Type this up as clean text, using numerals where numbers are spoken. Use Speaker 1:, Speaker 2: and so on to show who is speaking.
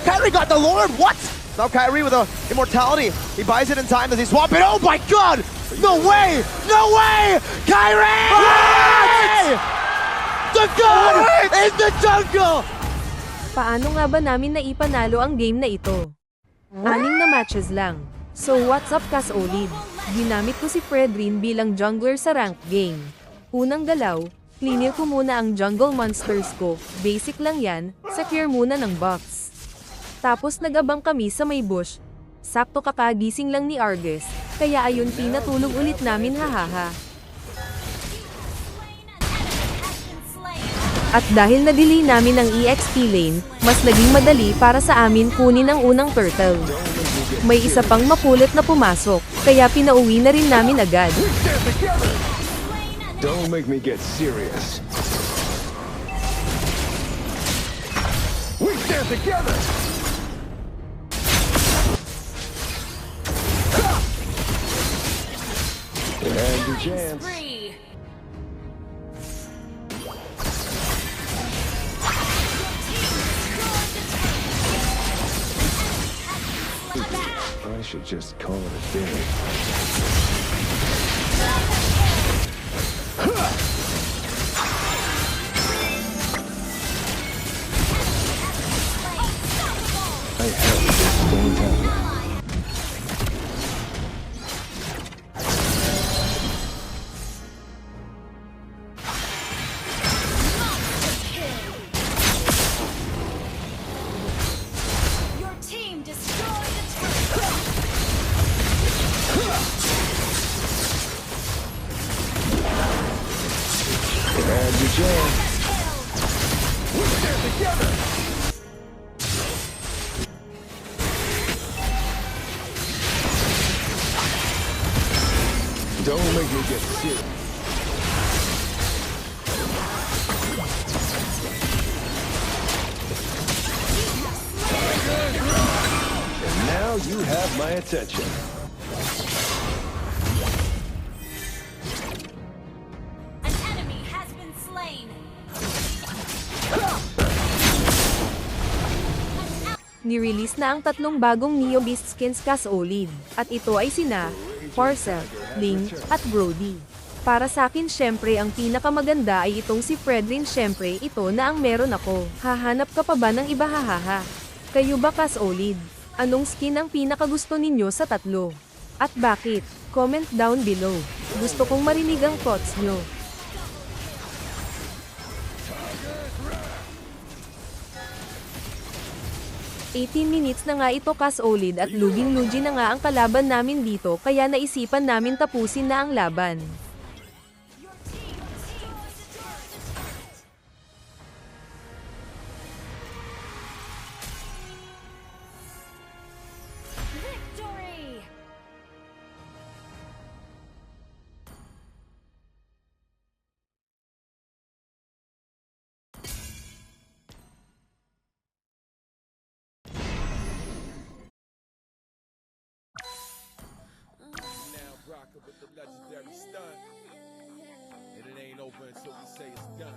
Speaker 1: Kyrie got the Lord, what? Now Kyrie with a immortality. He buys it in time as he swap it. Oh my god! No way! No way! Kyrie! What? The god is the jungle!
Speaker 2: Paano nga ba namin naipanalo ang game na ito? 6 na matches lang. So what's up Kasolid? Ginamit ko si Fredrin bilang jungler sa ranked game. Unang galaw, clear ko muna ang jungle monsters ko. Basic lang yan, secure muna ng box. Tapos nagabang kami sa may bush. Sakto kakagising lang ni Argus, kaya ayun pinatulog ulit namin hahaha. At dahil na-delay namin ang EXP lane, mas naging madali para sa amin kunin ang unang turtle. May isa pang makulit na pumasok, kaya pinauwi na rin namin agad.
Speaker 3: Don't make me get serious. We stand together! And your chance. I should just call it a day. I have this going down. And your chance. We stand together! Don't make me get serious. And now you have my attention.
Speaker 2: Ni-release na ang 3 bagong Neo Beast skins Kasolid, at ito ay sina Parcel, Ling, at Brody. Para sa akin syempre ang pinakamaganda ay itong si Fredrin, syempre ito na ang meron ako. Hahanap ka pa ba ng iba hahaha? Kayo ba Kasolid? Anong skin ang pinakagusto ninyo sa 3? At bakit? Comment down below. Gusto kong marinig ang thoughts nyo. "18 minutes na nga ito Kasolid at luging-lugi na nga ang kalaban namin dito kaya naisipan namin tapusin na ang laban."
Speaker 4: Rocker with the legendary stunt. And it ain't over until we say it's done.